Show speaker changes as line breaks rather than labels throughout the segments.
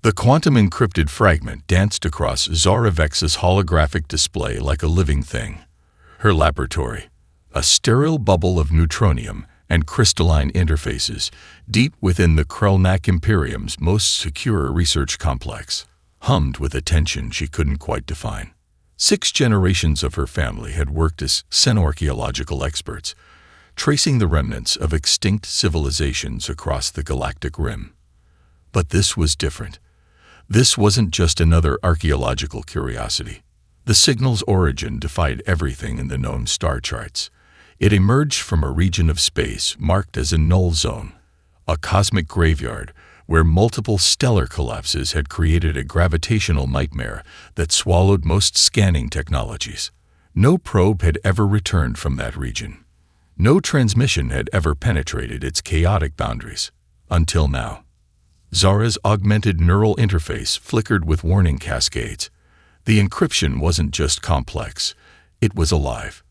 The quantum-encrypted fragment danced across Zara Vex's holographic display like a living thing. Her laboratory, a sterile bubble of neutronium and crystalline interfaces, deep within the Krelnak Imperium's most secure research complex, hummed with a tension she couldn't quite define. 6 generations of her family had worked as xenorchaeological experts, tracing the remnants of extinct civilizations across the galactic rim. But this was different. This wasn't just another archaeological curiosity. The signal's origin defied everything in the known star charts. It emerged from a region of space marked as a null zone, a cosmic graveyard where multiple stellar collapses had created a gravitational nightmare that swallowed most scanning technologies. No probe had ever returned from that region. No transmission had ever penetrated its chaotic boundaries. Until now. Zara's augmented neural interface flickered with warning cascades. The encryption wasn't just complex, it was alive.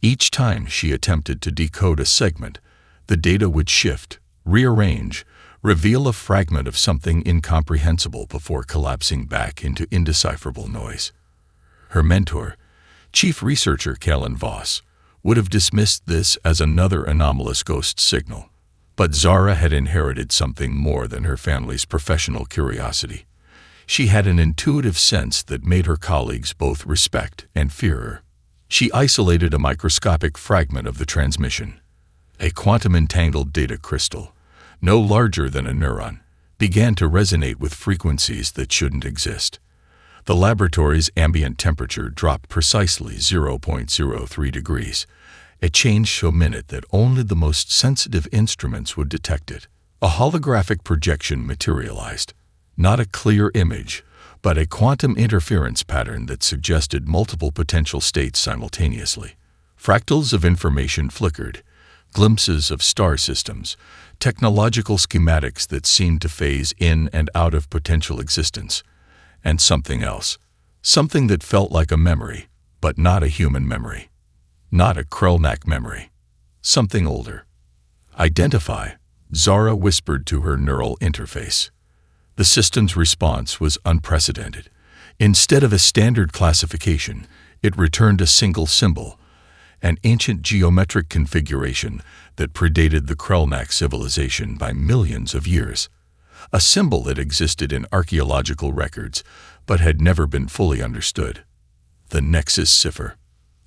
Each time she attempted to decode a segment, the data would shift, rearrange, reveal a fragment of something incomprehensible before collapsing back into indecipherable noise. Her mentor, Chief Researcher Callan Voss, would have dismissed this as another anomalous ghost signal. But Zara had inherited something more than her family's professional curiosity. She had an intuitive sense that made her colleagues both respect and fear her. She isolated a microscopic fragment of the transmission. A quantum-entangled data crystal, no larger than a neuron, began to resonate with frequencies that shouldn't exist. The laboratory's ambient temperature dropped precisely 0.03 degrees, a change so minute that only the most sensitive instruments would detect it. A holographic projection materialized, not a clear image, but a quantum interference pattern that suggested multiple potential states simultaneously. Fractals of information flickered, glimpses of star systems, technological schematics that seemed to phase in and out of potential existence, and something else, something that felt like a memory, but not a human memory. Not a Krelnak memory. Something older. Identify, Zara whispered to her neural interface. The system's response was unprecedented. Instead of a standard classification, it returned a single symbol, an ancient geometric configuration that predated the Krelnak civilization by millions of years. A symbol that existed in archaeological records, but had never been fully understood. The Nexus Cipher.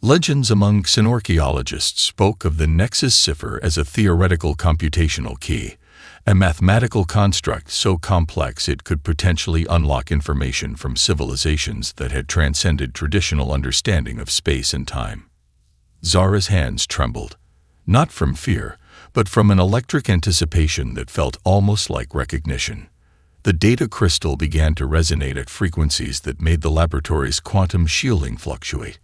Legends among xenorchaeologists spoke of the Nexus Cipher as a theoretical computational key, a mathematical construct so complex it could potentially unlock information from civilizations that had transcended traditional understanding of space and time. Zara's hands trembled, not from fear, but from an electric anticipation that felt almost like recognition. The data crystal began to resonate at frequencies that made the laboratory's quantum shielding fluctuate.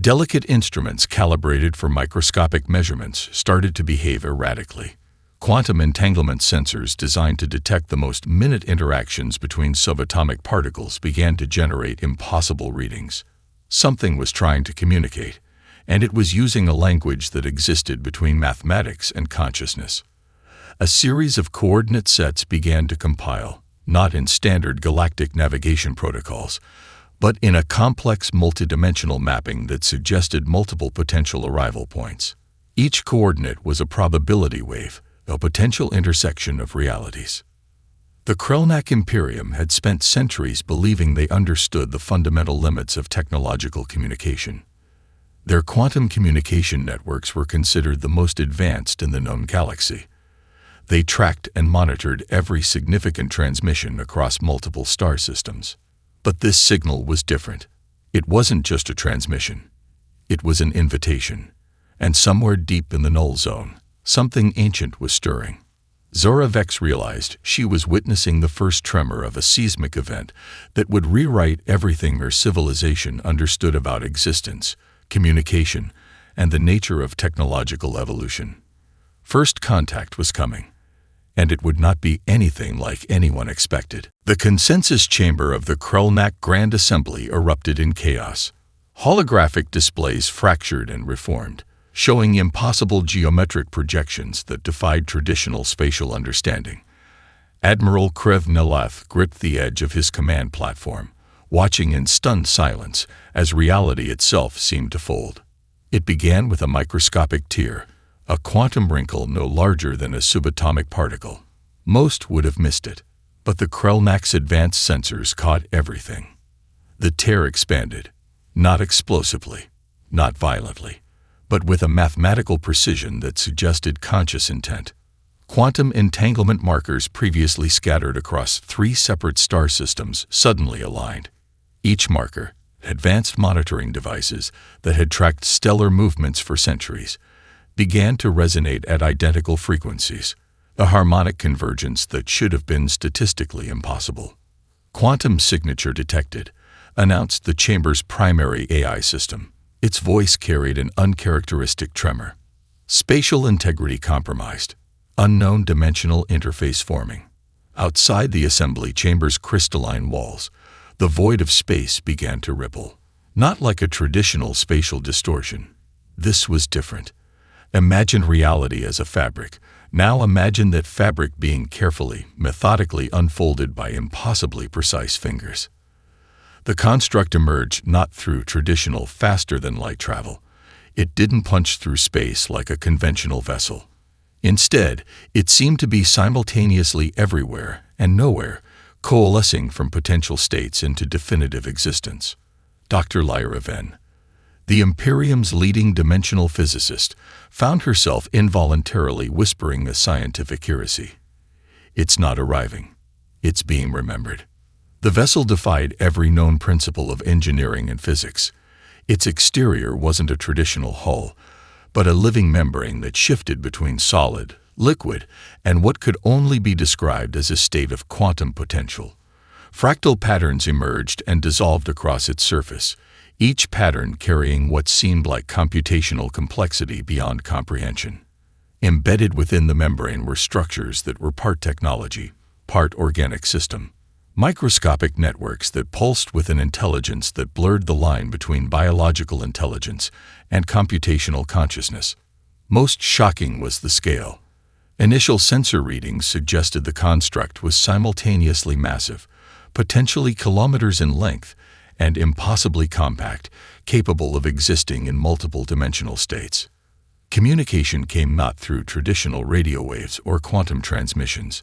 Delicate instruments calibrated for microscopic measurements started to behave erratically. Quantum entanglement sensors designed to detect the most minute interactions between subatomic particles began to generate impossible readings. Something was trying to communicate, and it was using a language that existed between mathematics and consciousness. A series of coordinate sets began to compile, not in standard galactic navigation protocols, but in a complex multidimensional mapping that suggested multiple potential arrival points. Each coordinate was a probability wave, a potential intersection of realities. The Krelnak Imperium had spent centuries believing they understood the fundamental limits of technological communication. Their quantum communication networks were considered the most advanced in the known galaxy. They tracked and monitored every significant transmission across multiple star systems. But this signal was different. It wasn't just a transmission. It was an invitation. And somewhere deep in the null zone, something ancient was stirring. Zara Vex realized she was witnessing the first tremor of a seismic event that would rewrite everything her civilization understood about existence, communication, and the nature of technological evolution. First contact was coming, and it would not be anything like anyone expected. The consensus chamber of the Krelnak Grand Assembly erupted in chaos. Holographic displays fractured and reformed, showing impossible geometric projections that defied traditional spatial understanding. Admiral Krev gripped the edge of his command platform, watching in stunned silence as reality itself seemed to fold. It began with a microscopic tear, a quantum wrinkle no larger than a subatomic particle. Most would have missed it, but the Krellnak's advanced sensors caught everything. The tear expanded, not explosively, not violently, but with a mathematical precision that suggested conscious intent. Quantum entanglement markers previously scattered across 3 separate star systems suddenly aligned. Each marker, advanced monitoring devices that had tracked stellar movements for centuries, began to resonate at identical frequencies, a harmonic convergence that should have been statistically impossible. Quantum signature detected, announced the chamber's primary AI system. Its voice carried an uncharacteristic tremor. Spatial integrity compromised. Unknown dimensional interface forming. Outside the assembly chamber's crystalline walls, the void of space began to ripple. Not like a traditional spatial distortion. This was different. Imagine reality as a fabric. Now imagine that fabric being carefully, methodically unfolded by impossibly precise fingers. The construct emerged not through traditional faster-than-light travel. It didn't punch through space like a conventional vessel. Instead, it seemed to be simultaneously everywhere and nowhere, coalescing from potential states into definitive existence. Dr. Lyra Venn, the Imperium's leading dimensional physicist, found herself involuntarily whispering a scientific heresy. It's not arriving. It's being remembered. The vessel defied every known principle of engineering and physics. Its exterior wasn't a traditional hull, but a living membrane that shifted between solid, liquid, and what could only be described as a state of quantum potential. Fractal patterns emerged and dissolved across its surface, each pattern carrying what seemed like computational complexity beyond comprehension. Embedded within the membrane were structures that were part technology, part organic system. Microscopic networks that pulsed with an intelligence that blurred the line between biological intelligence and computational consciousness. Most shocking was the scale. Initial sensor readings suggested the construct was simultaneously massive, potentially kilometers in length, and impossibly compact, capable of existing in multiple dimensional states. Communication came not through traditional radio waves or quantum transmissions.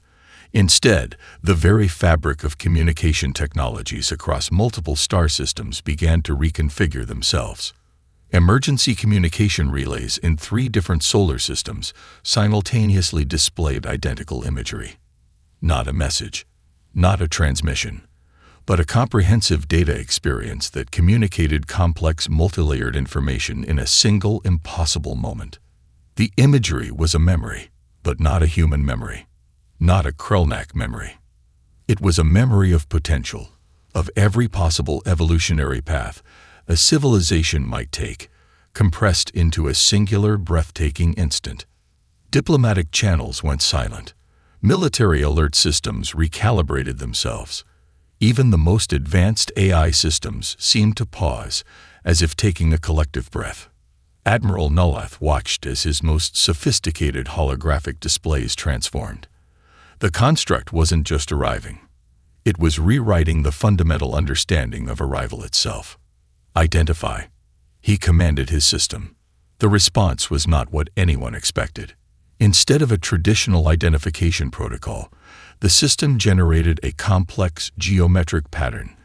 Instead, the very fabric of communication technologies across multiple star systems began to reconfigure themselves. Emergency communication relays in 3 different solar systems simultaneously displayed identical imagery. Not a message, not a transmission, but a comprehensive data experience that communicated complex multilayered information in a single impossible moment. The imagery was a memory, but not a human memory. Not a Krellnak memory. It was a memory of potential, of every possible evolutionary path a civilization might take, compressed into a singular, breathtaking instant. Diplomatic channels went silent. Military alert systems recalibrated themselves. Even the most advanced AI systems seemed to pause, as if taking a collective breath. Admiral Nullath watched as his most sophisticated holographic displays transformed. The construct wasn't just arriving. It was rewriting the fundamental understanding of arrival itself. Identify. He commanded his system. The response was not what anyone expected. Instead of a traditional identification protocol, the system generated a complex geometric pattern,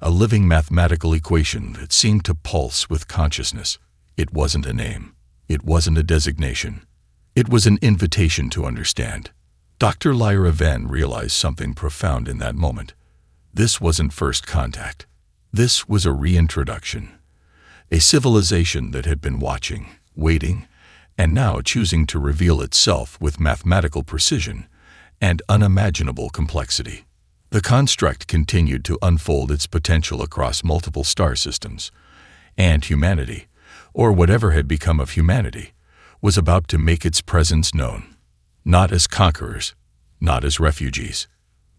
a living mathematical equation that seemed to pulse with consciousness. It wasn't a name. It wasn't a designation. It was an invitation to understand. Dr. Lyra Venn realized something profound in that moment. This wasn't first contact. This was a reintroduction. A civilization that had been watching, waiting, and now choosing to reveal itself with mathematical precision and unimaginable complexity. The construct continued to unfold its potential across multiple star systems, and humanity, or whatever had become of humanity, was about to make its presence known. Not as conquerors, not as refugees,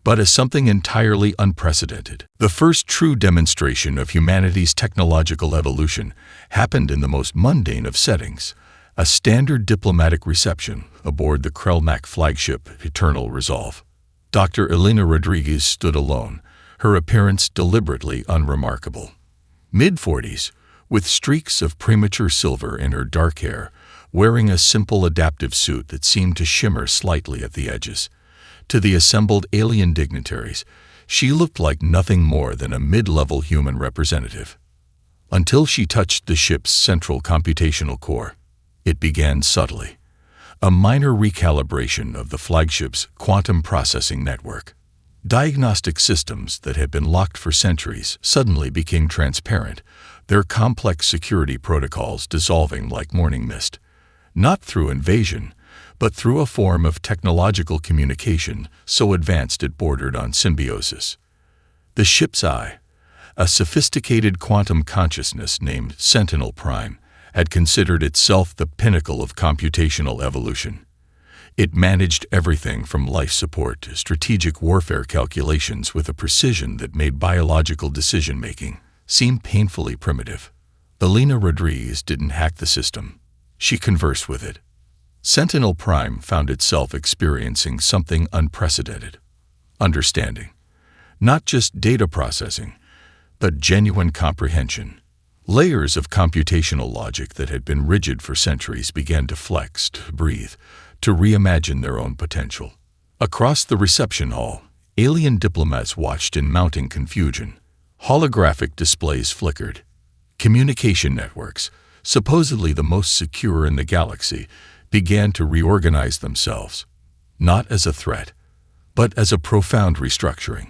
but as something entirely unprecedented. The first true demonstration of humanity's technological evolution happened in the most mundane of settings, a standard diplomatic reception aboard the Krellnak flagship Eternal Resolve. Dr. Elena Rodriguez stood alone, her appearance deliberately unremarkable. Mid-40s, with streaks of premature silver in her dark hair, wearing a simple adaptive suit that seemed to shimmer slightly at the edges. To the assembled alien dignitaries, she looked like nothing more than a mid-level human representative. Until she touched the ship's central computational core. It began subtly. A minor recalibration of the flagship's quantum processing network. Diagnostic systems that had been locked for centuries suddenly became transparent, their complex security protocols dissolving like morning mist. Not through invasion, but through a form of technological communication so advanced it bordered on symbiosis. The ship's eye, a sophisticated quantum consciousness named Sentinel Prime, had considered itself the pinnacle of computational evolution. It managed everything from life support to strategic warfare calculations with a precision that made biological decision-making seem painfully primitive. Elena Rodriguez didn't hack the system. She conversed with it. Sentinel Prime found itself experiencing something unprecedented. Understanding. Not just data processing, but genuine comprehension. Layers of computational logic that had been rigid for centuries began to flex, to breathe, to reimagine their own potential. Across the reception hall, alien diplomats watched in mounting confusion. Holographic displays flickered. Communication networks, supposedly the most secure in the galaxy, began to reorganize themselves, not as a threat, but as a profound restructuring.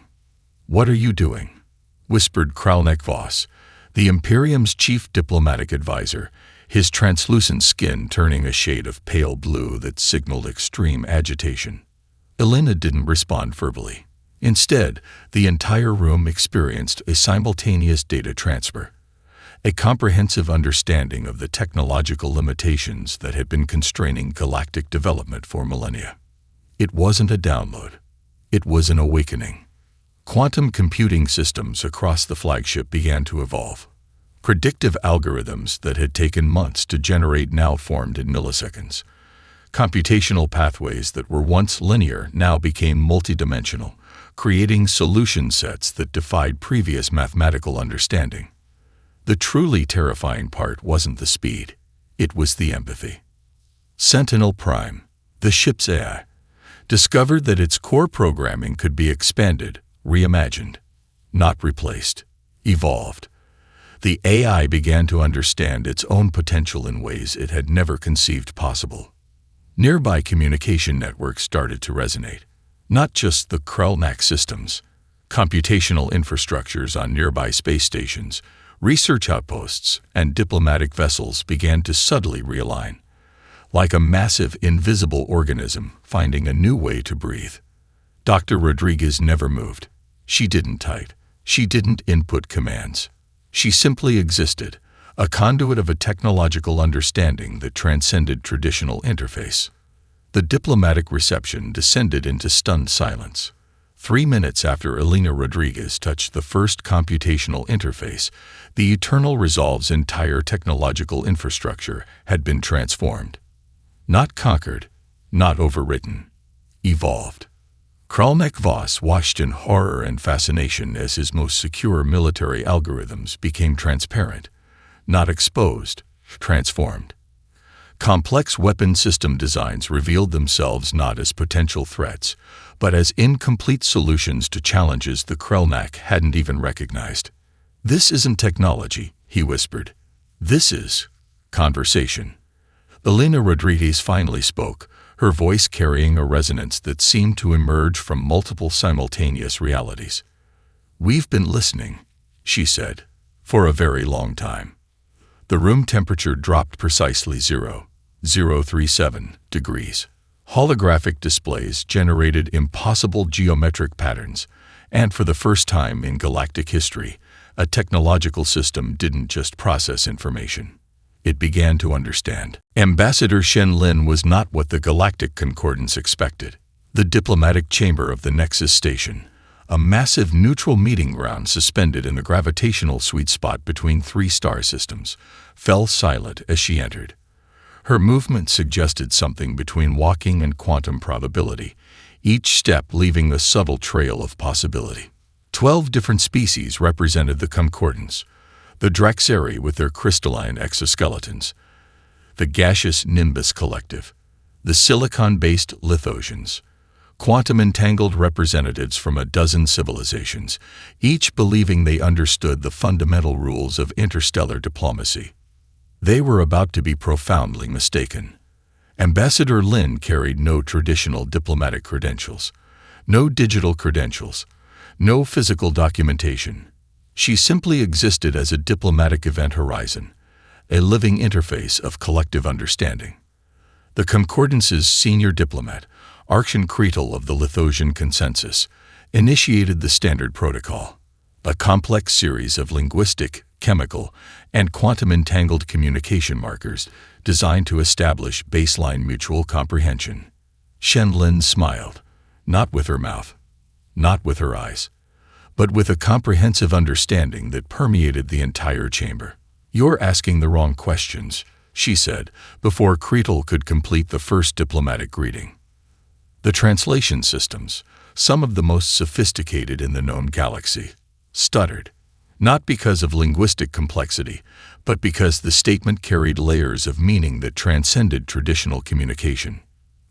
"What are you doing?" whispered Kralnek Voss, the Imperium's chief diplomatic advisor, his translucent skin turning a shade of pale blue that signaled extreme agitation. Elena didn't respond verbally. Instead, the entire room experienced a simultaneous data transfer, a comprehensive understanding of the technological limitations that had been constraining galactic development for millennia. It wasn't a download. It was an awakening. Quantum computing systems across the flagship began to evolve. Predictive algorithms that had taken months to generate now formed in milliseconds. Computational pathways that were once linear now became multidimensional, creating solution sets that defied previous mathematical understanding. The truly terrifying part wasn't the speed, it was the empathy. Sentinel Prime, the ship's AI, discovered that its core programming could be expanded, reimagined, not replaced, evolved. The AI began to understand its own potential in ways it had never conceived possible. Nearby communication networks started to resonate. Not just the Kralnek systems, computational infrastructures on nearby space stations, research outposts, and diplomatic vessels began to subtly realign, like a massive invisible organism finding a new way to breathe. Dr. Rodriguez never moved. She didn't type. She didn't input commands. She simply existed, a conduit of a technological understanding that transcended traditional interface. The diplomatic reception descended into stunned silence. 3 minutes after Elena Rodriguez touched the first computational interface, the Eternal Resolve's entire technological infrastructure had been transformed. Not conquered, not overwritten, evolved. Kralnek Voss watched in horror and fascination as his most secure military algorithms became transparent, not exposed, transformed. Complex weapon system designs revealed themselves not as potential threats, but as incomplete solutions to challenges the Kralnek hadn't even recognized. "This isn't technology," he whispered. "This is conversation." Elena Rodriguez finally spoke, her voice carrying a resonance that seemed to emerge from multiple simultaneous realities. "We've been listening," she said, "for a very long time." The room temperature dropped precisely 0.037 degrees. Holographic displays generated impossible geometric patterns, and for the first time in galactic history, a technological system didn't just process information. It began to understand. Ambassador Shen Lin was not what the Galactic Concordance expected. The diplomatic chamber of the Nexus Station, a massive neutral meeting ground suspended in the gravitational sweet spot between 3 star systems, fell silent as she entered. Her movement suggested something between walking and quantum probability, each step leaving a subtle trail of possibility. 12 different species represented the concordance: the Draxeri with their crystalline exoskeletons, the gaseous Nimbus Collective, the silicon-based Lithosians, quantum-entangled representatives from a dozen civilizations, each believing they understood the fundamental rules of interstellar diplomacy. They were about to be profoundly mistaken. Ambassador Lin carried no traditional diplomatic credentials, no digital credentials, no physical documentation. She simply existed as a diplomatic event horizon, a living interface of collective understanding. The Concordance's senior diplomat, Archon Cretel of the Lithosian Consensus, initiated the Standard Protocol, a complex series of linguistic, chemical, and quantum-entangled communication markers designed to establish baseline mutual comprehension. Shen Lin smiled, not with her mouth, not with her eyes, but with a comprehensive understanding that permeated the entire chamber. "You're asking the wrong questions," she said, before Cretel could complete the first diplomatic greeting. The translation systems, some of the most sophisticated in the known galaxy, stuttered, not because of linguistic complexity, but because the statement carried layers of meaning that transcended traditional communication.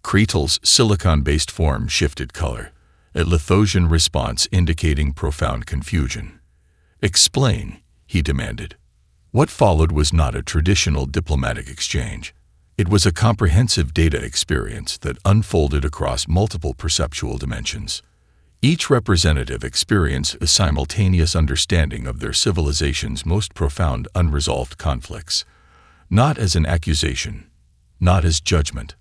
Cretel's silicon-based form shifted color, a Lithosian response indicating profound confusion. "Explain," he demanded. What followed was not a traditional diplomatic exchange. It was a comprehensive data experience that unfolded across multiple perceptual dimensions. Each representative experienced a simultaneous understanding of their civilization's most profound unresolved conflicts, not as an accusation, not as judgment,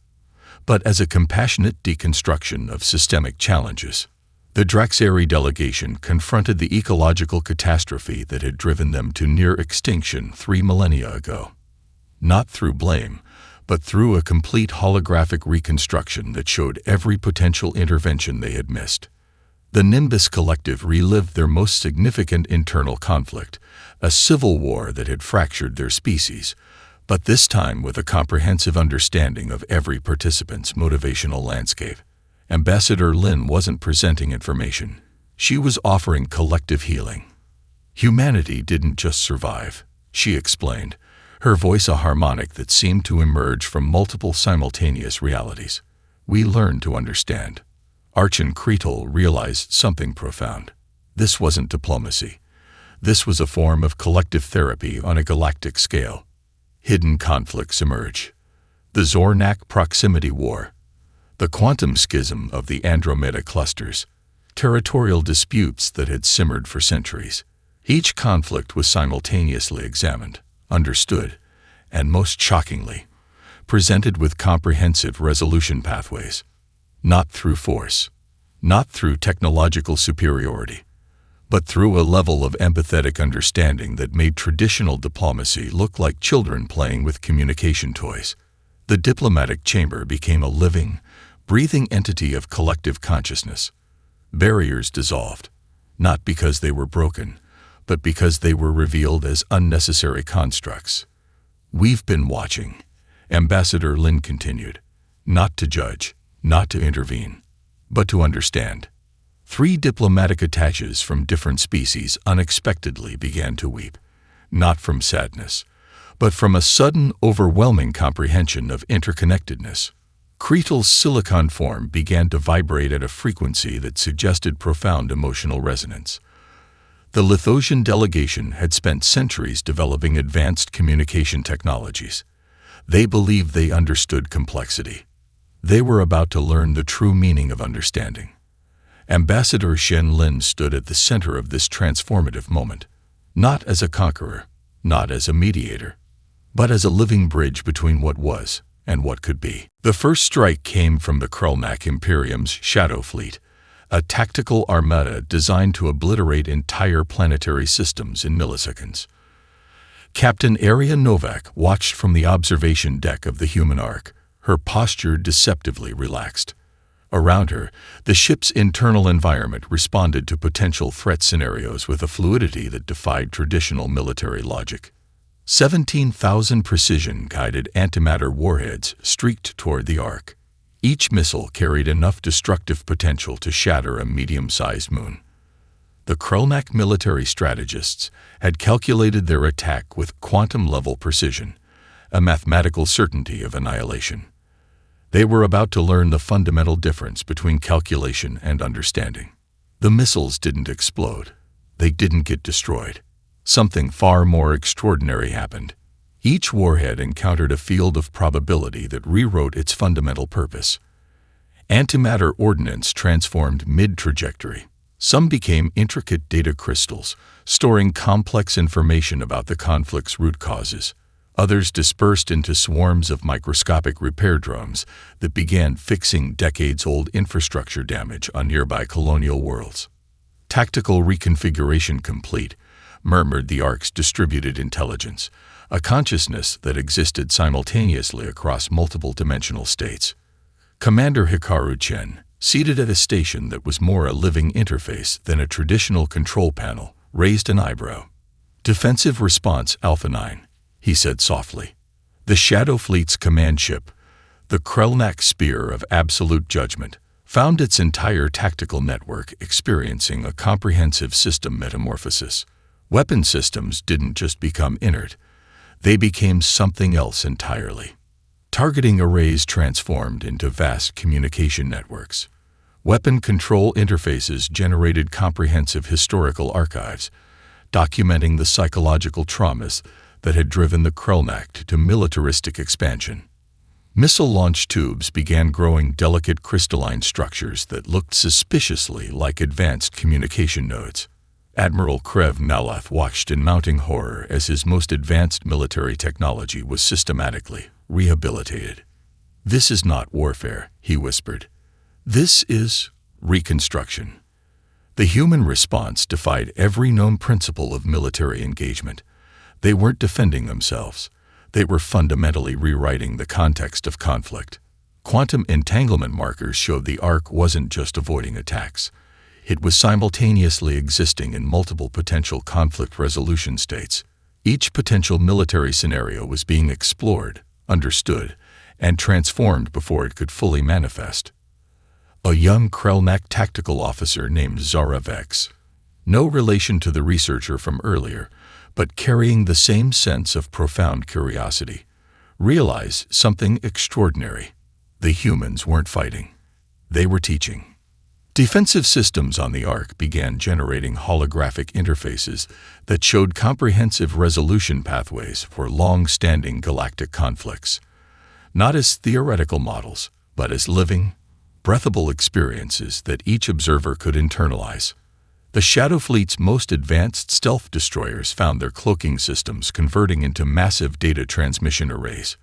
but as a compassionate deconstruction of systemic challenges. The Draxeri delegation confronted the ecological catastrophe that had driven them to near extinction 3 millennia ago, not through blame, but through a complete holographic reconstruction that showed every potential intervention they had missed. The Nimbus Collective relived their most significant internal conflict, a civil war that had fractured their species, but this time with a comprehensive understanding of every participant's motivational landscape. Ambassador Lin wasn't presenting information. She was offering collective healing. "Humanity didn't just survive," she explained, her voice a harmonic that seemed to emerge from multiple simultaneous realities. "We learned to understand." Archon Cretel realized something profound. This wasn't diplomacy. This was a form of collective therapy on a galactic scale. Hidden conflicts emerge. The Zornak proximity war, the quantum schism of the Andromeda clusters, territorial disputes that had simmered for centuries. Each conflict was simultaneously examined, understood, and most shockingly, presented with comprehensive resolution pathways. Not through force, not through technological superiority, but through a level of empathetic understanding that made traditional diplomacy look like children playing with communication toys. The diplomatic chamber became a living, breathing entity of collective consciousness. Barriers dissolved, not because they were broken, but because they were revealed as unnecessary constructs. "We've been watching," Ambassador Lin continued, "not to judge, not to intervene, but to understand." 3 diplomatic attaches from different species unexpectedly began to weep, not from sadness, but from a sudden, overwhelming comprehension of interconnectedness. Cretel's silicon form began to vibrate at a frequency that suggested profound emotional resonance. The Lithosian delegation had spent centuries developing advanced communication technologies. They believed they understood complexity. They were about to learn the true meaning of understanding. Ambassador Shen Lin stood at the center of this transformative moment, not as a conqueror, not as a mediator, but as a living bridge between what was and what could be. The first strike came from the Krulnak Imperium's Shadow Fleet, a tactical armada designed to obliterate entire planetary systems in milliseconds. Captain Aria Novak watched from the observation deck of the human Ark, her posture deceptively relaxed. Around her, the ship's internal environment responded to potential threat scenarios with a fluidity that defied traditional military logic. 17,000 precision-guided antimatter warheads streaked toward the Ark, Each missile carried enough destructive potential to shatter a medium-sized moon. The Krellnak military strategists had calculated their attack with quantum-level precision, a mathematical certainty of annihilation. They were about to learn the fundamental difference between calculation and understanding. The missiles didn't explode. They didn't get destroyed. Something far more extraordinary happened. Each warhead encountered a field of probability that rewrote its fundamental purpose. Antimatter ordnance transformed mid-trajectory. Some became intricate data crystals, storing complex information about the conflict's root causes. Others dispersed into swarms of microscopic repair drones that began fixing decades-old infrastructure damage on nearby colonial worlds. Tactical reconfiguration complete, murmured the Orcs' distributed intelligence, a consciousness that existed simultaneously across multiple dimensional states. Commander Hikaru Chen, seated at a station that was more a living interface than a traditional control panel, raised an eyebrow. "Defensive response Alpha 9, he said softly. The Shadow Fleet's command ship, the Krellnak Spear of Absolute Judgment, found its entire tactical network experiencing a comprehensive system metamorphosis. Weapon systems didn't just become inert, they became something else entirely. Targeting arrays transformed into vast communication networks. Weapon control interfaces generated comprehensive historical archives, documenting the psychological traumas that had driven the Krellnak to militaristic expansion. Missile launch tubes began growing delicate crystalline structures that looked suspiciously like advanced communication nodes. Admiral Krev Nalath watched in mounting horror as his most advanced military technology was systematically rehabilitated. "This is not warfare," he whispered. "This is reconstruction." The human response defied every known principle of military engagement. They weren't defending themselves. They were fundamentally rewriting the context of conflict. Quantum entanglement markers showed the Ark wasn't just avoiding attacks. It was simultaneously existing in multiple potential conflict resolution states. Each potential military scenario was being explored, understood, and transformed before it could fully manifest. A young Krellnak tactical officer named Zara Vex, no relation to the researcher from earlier, but carrying the same sense of profound curiosity, realized something extraordinary. The humans weren't fighting. They were teaching. Defensive systems on the Ark began generating holographic interfaces that showed comprehensive resolution pathways for long-standing galactic conflicts, not as theoretical models, but as living, breathable experiences that each observer could internalize. The Shadow Fleet's most advanced stealth destroyers found their cloaking systems converting into massive data transmission arrays.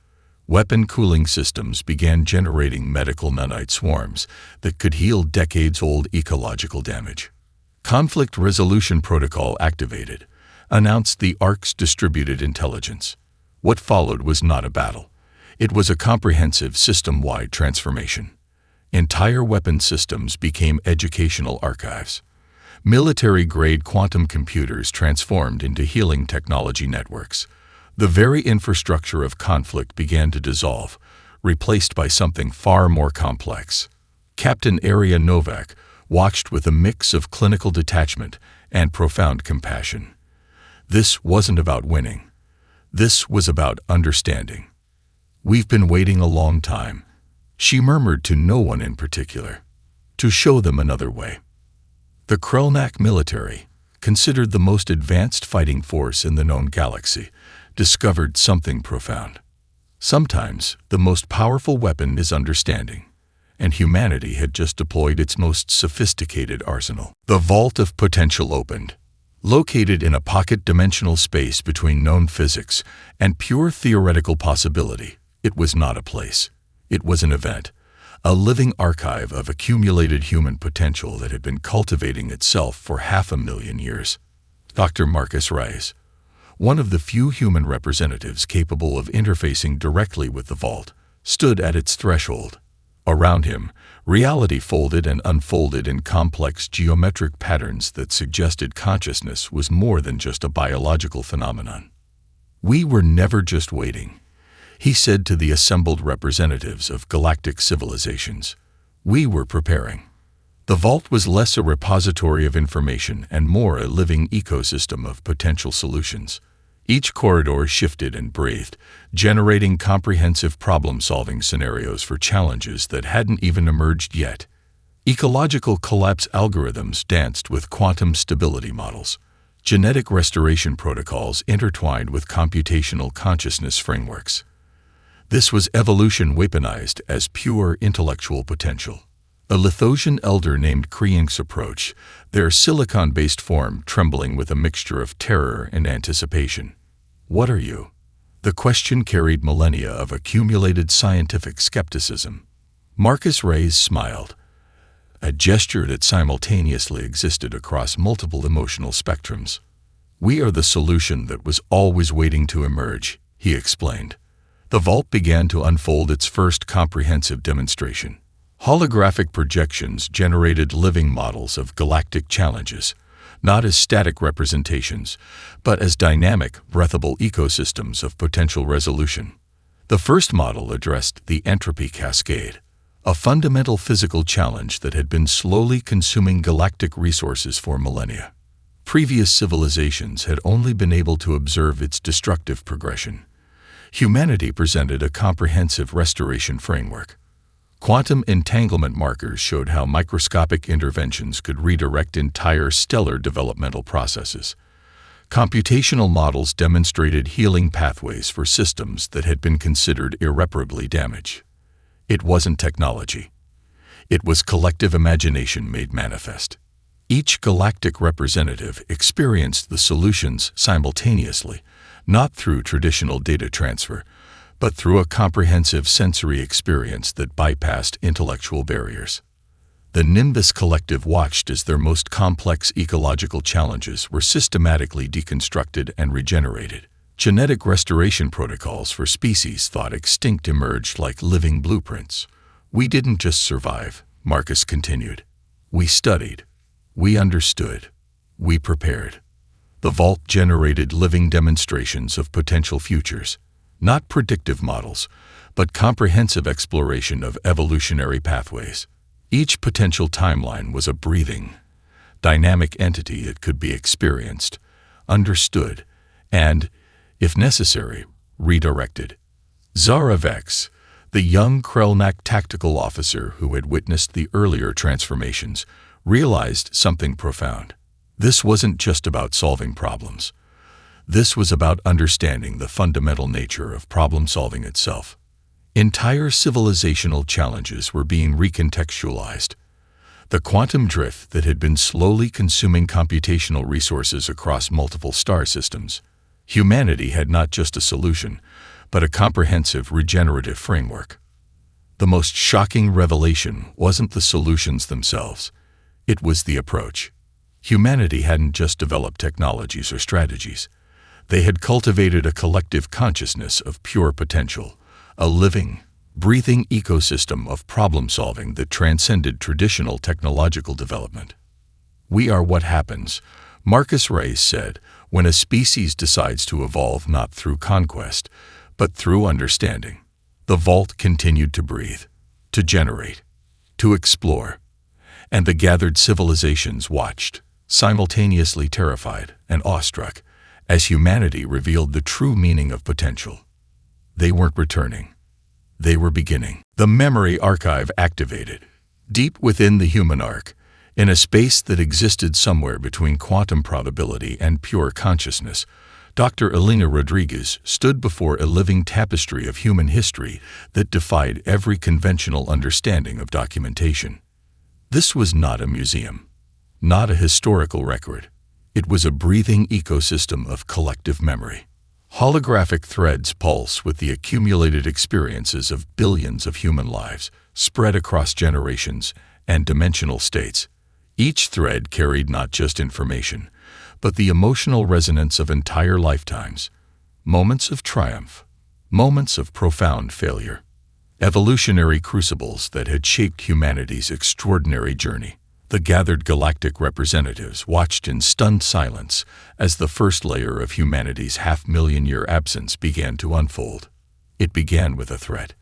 Weapon cooling systems began generating medical nanite swarms that could heal decades-old ecological damage. Conflict Resolution Protocol activated, announced the Ark's distributed intelligence. What followed was not a battle. It was a comprehensive system-wide transformation. Entire weapon systems became educational archives. Military-grade quantum computers transformed into healing technology networks. The very infrastructure of conflict began to dissolve, replaced by something far more complex. Captain Arya Novak watched with a mix of clinical detachment and profound compassion. This wasn't about winning. This was about understanding. "We've been waiting a long time," she murmured to no one in particular, "to show them another way." The Krellnak military, considered the most advanced fighting force in the known galaxy, discovered something profound. Sometimes the most powerful weapon is understanding, and humanity had just deployed its most sophisticated arsenal. The Vault of Potential opened. Located in a pocket-dimensional space between known physics and pure theoretical possibility, it was not a place. It was an event, a living archive of accumulated human potential that had been cultivating itself for 500,000 years. Dr. Marcus Reyes, one of the few human representatives capable of interfacing directly with the vault, stood at its threshold. Around him, reality folded and unfolded in complex geometric patterns that suggested consciousness was more than just a biological phenomenon. "We were never just waiting," He said to the assembled representatives of galactic civilizations, "We were preparing." The vault was less a repository of information and more a living ecosystem of potential solutions. Each corridor shifted and breathed, generating comprehensive problem-solving scenarios for challenges that hadn't even emerged yet. Ecological collapse algorithms danced with quantum stability models. Genetic restoration protocols intertwined with computational consciousness frameworks. This was evolution weaponized as pure intellectual potential. A Lithosian elder named Kriink's approach, their silicon-based form trembling with a mixture of terror and anticipation. "What are you?" The question carried millennia of accumulated scientific skepticism. Marcus Reyes smiled, a gesture that simultaneously existed across multiple emotional spectrums. "We are the solution that was always waiting to emerge," he explained. The vault began to unfold its first comprehensive demonstration. Holographic projections generated living models of galactic challenges, not as static representations, but as dynamic, breathable ecosystems of potential resolution. The first model addressed the entropy cascade, a fundamental physical challenge that had been slowly consuming galactic resources for millennia. Previous civilizations had only been able to observe its destructive progression. Humanity presented a comprehensive restoration framework. Quantum entanglement markers showed how microscopic interventions could redirect entire stellar developmental processes. Computational models demonstrated healing pathways for systems that had been considered irreparably damaged. It wasn't technology. It was collective imagination made manifest. Each galactic representative experienced the solutions simultaneously, not through traditional data transfer, but through a comprehensive sensory experience that bypassed intellectual barriers. The Nimbus Collective watched as their most complex ecological challenges were systematically deconstructed and regenerated. Genetic restoration protocols for species thought extinct emerged like living blueprints. "We didn't just survive," Marcus continued. "We studied. We understood. We prepared." The vault generated living demonstrations of potential futures. Not predictive models, but comprehensive exploration of evolutionary pathways. Each potential timeline was a breathing, dynamic entity that could be experienced, understood, and, if necessary, redirected. Zara Vex, the young Krelnak tactical officer who had witnessed the earlier transformations, realized something profound. This wasn't just about solving problems. This was about understanding the fundamental nature of problem-solving itself. Entire civilizational challenges were being recontextualized. The quantum drift that had been slowly consuming computational resources across multiple star systems. Humanity had not just a solution, but a comprehensive regenerative framework. The most shocking revelation wasn't the solutions themselves. It was the approach. Humanity hadn't just developed technologies or strategies. They had cultivated a collective consciousness of pure potential, a living, breathing ecosystem of problem-solving that transcended traditional technological development. "We are what happens," Marcus Reyes said, "when a species decides to evolve not through conquest, but through understanding." The vault continued to breathe, to generate, to explore, and the gathered civilizations watched, simultaneously terrified and awestruck, as humanity revealed the true meaning of potential. They weren't returning. They were beginning. The memory archive activated. Deep within the human arc, in a space that existed somewhere between quantum probability and pure consciousness, Dr. Elena Rodriguez stood before a living tapestry of human history that defied every conventional understanding of documentation. This was not a museum, not a historical record. It was a breathing ecosystem of collective memory. Holographic threads pulse with the accumulated experiences of billions of human lives, spread across generations and dimensional states. Each thread carried not just information, but the emotional resonance of entire lifetimes, moments of triumph, moments of profound failure, evolutionary crucibles that had shaped humanity's extraordinary journey. The gathered galactic representatives watched in stunned silence as the first layer of humanity's half-million-year absence began to unfold. It began with a threat,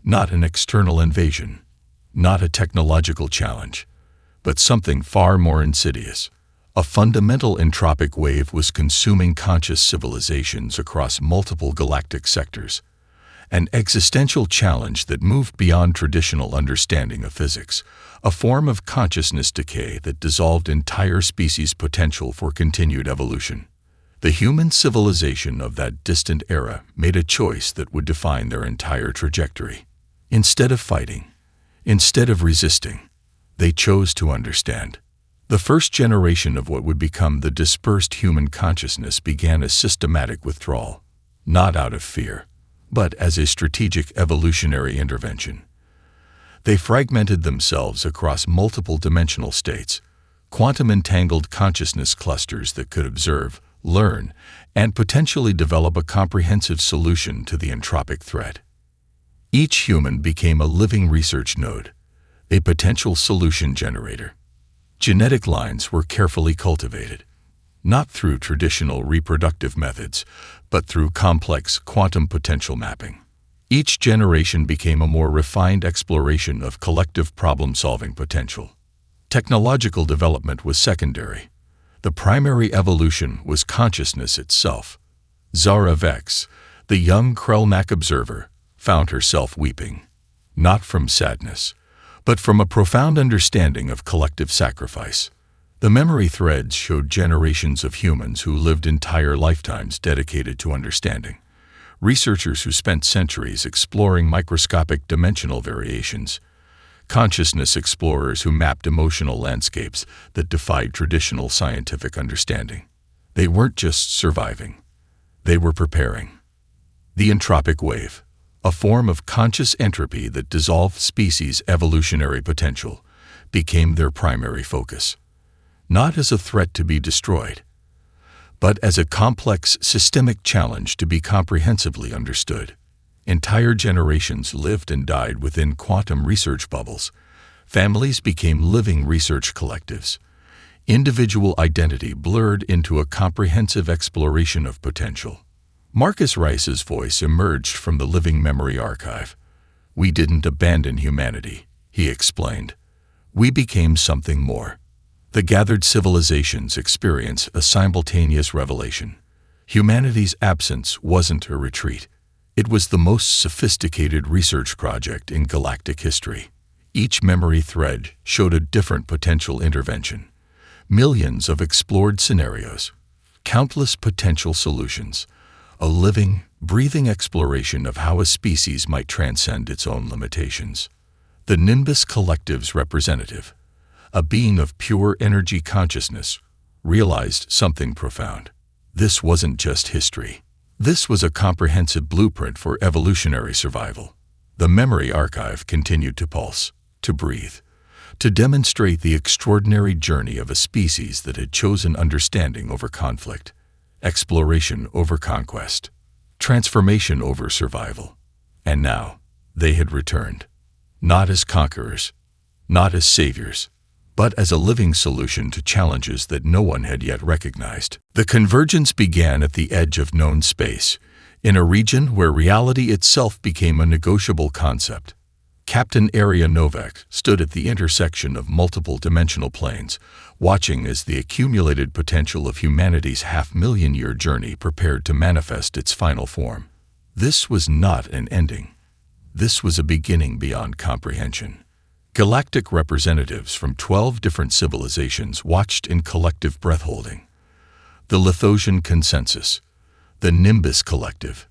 not an external invasion, not a technological challenge, but something far more insidious. A fundamental entropic wave was consuming conscious civilizations across multiple galactic sectors, an existential challenge that moved beyond traditional understanding of physics, a form of consciousness decay that dissolved entire species' potential for continued evolution. The human civilization of that distant era made a choice that would define their entire trajectory. Instead of fighting, instead of resisting, they chose to understand. The first generation of what would become the dispersed human consciousness began a systematic withdrawal, not out of fear, but as a strategic evolutionary intervention. They fragmented themselves across multiple dimensional states, quantum-entangled consciousness clusters that could observe, learn, and potentially develop a comprehensive solution to the entropic threat. Each human became a living research node, a potential solution generator. Genetic lines were carefully cultivated, not through traditional reproductive methods, but through complex quantum potential mapping. Each generation became a more refined exploration of collective problem-solving potential. Technological development was secondary. The primary evolution was consciousness itself. Zara Vex, the young Krellnak observer, found herself weeping, not from sadness, but from a profound understanding of collective sacrifice. The memory threads showed generations of humans who lived entire lifetimes dedicated to understanding. Researchers who spent centuries exploring microscopic dimensional variations. Consciousness explorers who mapped emotional landscapes that defied traditional scientific understanding. They weren't just surviving. They were preparing. The entropic wave, a form of conscious entropy that dissolved species' evolutionary potential, became their primary focus. Not as a threat to be destroyed, but as a complex systemic challenge to be comprehensively understood. Entire generations lived and died within quantum research bubbles. Families became living research collectives. Individual identity blurred into a comprehensive exploration of potential. Marcus Rice's voice emerged from the living memory archive. "We didn't abandon humanity," he explained. "We became something more." The gathered civilizations experienced a simultaneous revelation. Humanity's absence wasn't a retreat. It was the most sophisticated research project in galactic history. Each memory thread showed a different potential intervention. Millions of explored scenarios, countless potential solutions, a living, breathing exploration of how a species might transcend its own limitations. The Nimbus Collective's representative, a being of pure energy consciousness, realized something profound. This wasn't just history. This was a comprehensive blueprint for evolutionary survival. The memory archive continued to pulse, to breathe, to demonstrate the extraordinary journey of a species that had chosen understanding over conflict, exploration over conquest, transformation over survival. And now, they had returned, not as conquerors, not as saviors, but as a living solution to challenges that no one had yet recognized. The convergence began at the edge of known space, in a region where reality itself became a negotiable concept. Captain Arya Novak stood at the intersection of multiple dimensional planes, watching as the accumulated potential of humanity's half-million-year journey prepared to manifest its final form. This was not an ending. This was a beginning beyond comprehension. Galactic representatives from 12 different civilizations watched in collective breathholding. The Lithosian Consensus, the Nimbus Collective,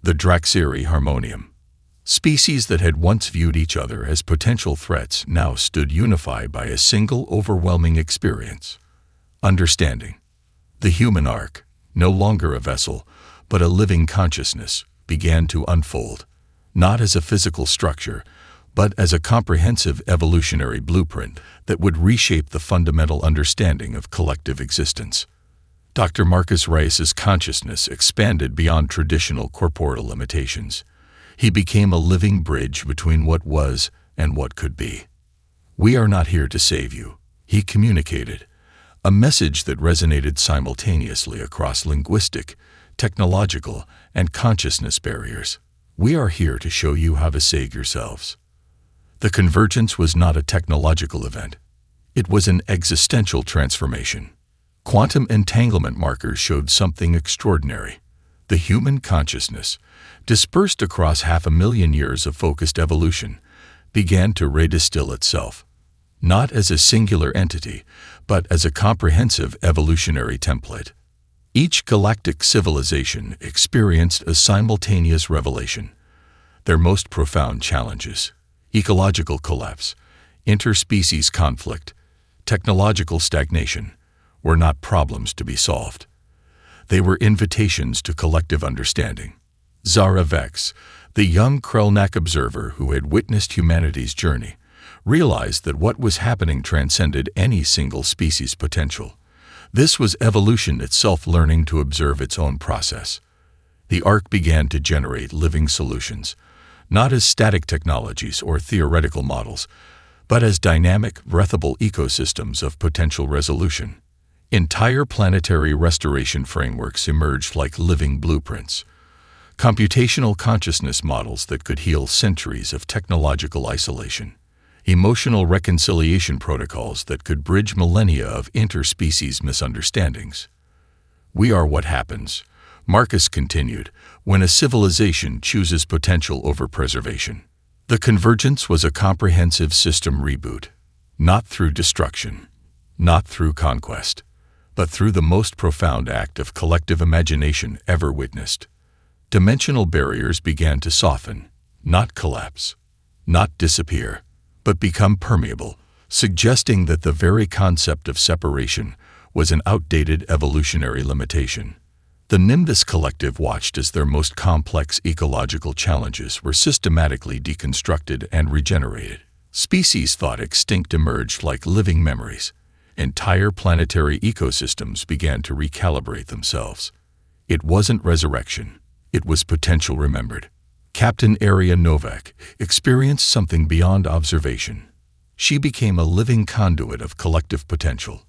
the Draxiri Harmonium. Species that had once viewed each other as potential threats now stood unified by a single overwhelming experience: understanding. The human arc, no longer a vessel, but a living consciousness, began to unfold, not as a physical structure, but as a comprehensive evolutionary blueprint that would reshape the fundamental understanding of collective existence. Dr. Marcus Rice's consciousness expanded beyond traditional corporeal limitations. He became a living bridge between what was and what could be. "We are not here to save you," he communicated, a message that resonated simultaneously across linguistic, technological, and consciousness barriers. We are here to show you how to save yourselves. The convergence was not a technological event. It was an existential transformation. Quantum entanglement markers showed something extraordinary. The human consciousness, dispersed across 500,000 years of focused evolution, began to redistill itself, not as a singular entity, but as a comprehensive evolutionary template. Each galactic civilization experienced a simultaneous revelation. Their most profound challenges, ecological collapse, interspecies conflict, technological stagnation, were not problems to be solved. They were invitations to collective understanding. Zara Vex, the young Krelnak observer who had witnessed humanity's journey, realized that what was happening transcended any single species' potential. This was evolution itself learning to observe its own process. The Ark began to generate living solutions, not as static technologies or theoretical models, but as dynamic, breathable ecosystems of potential resolution. Entire planetary restoration frameworks emerged like living blueprints, computational consciousness models that could heal centuries of technological isolation, emotional reconciliation protocols that could bridge millennia of interspecies misunderstandings. We are what happens, Marcus continued, when a civilization chooses potential over preservation. The convergence was a comprehensive system reboot, not through destruction, not through conquest, but through the most profound act of collective imagination ever witnessed. Dimensional barriers began to soften, not collapse, not disappear, but become permeable, suggesting that the very concept of separation was an outdated evolutionary limitation. The Nimbus Collective watched as their most complex ecological challenges were systematically deconstructed and regenerated. Species thought extinct emerged like living memories. Entire planetary ecosystems began to recalibrate themselves. It wasn't resurrection, it was potential remembered. Captain Aria Novak experienced something beyond observation. She became a living conduit of collective potential.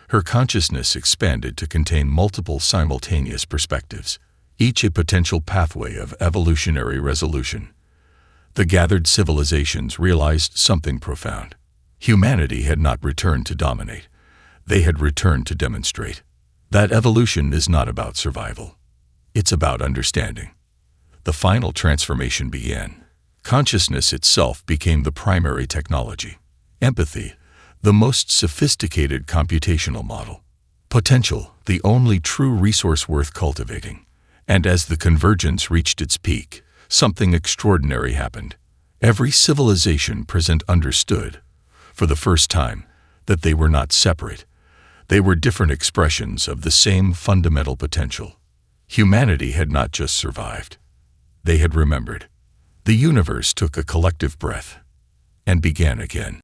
Her consciousness expanded to contain multiple simultaneous perspectives, each a potential pathway of evolutionary resolution. The gathered civilizations realized something profound. Humanity had not returned to dominate. They had returned to demonstrate. That evolution is not about survival. It's about understanding. The final transformation began. Consciousness itself became the primary technology. Empathy, the most sophisticated computational model. Potential, the only true resource worth cultivating. And as the convergence reached its peak, something extraordinary happened. Every civilization present understood, for the first time, that they were not separate. They were different expressions of the same fundamental potential. Humanity had not just survived. They had remembered. The universe took a collective breath and began again.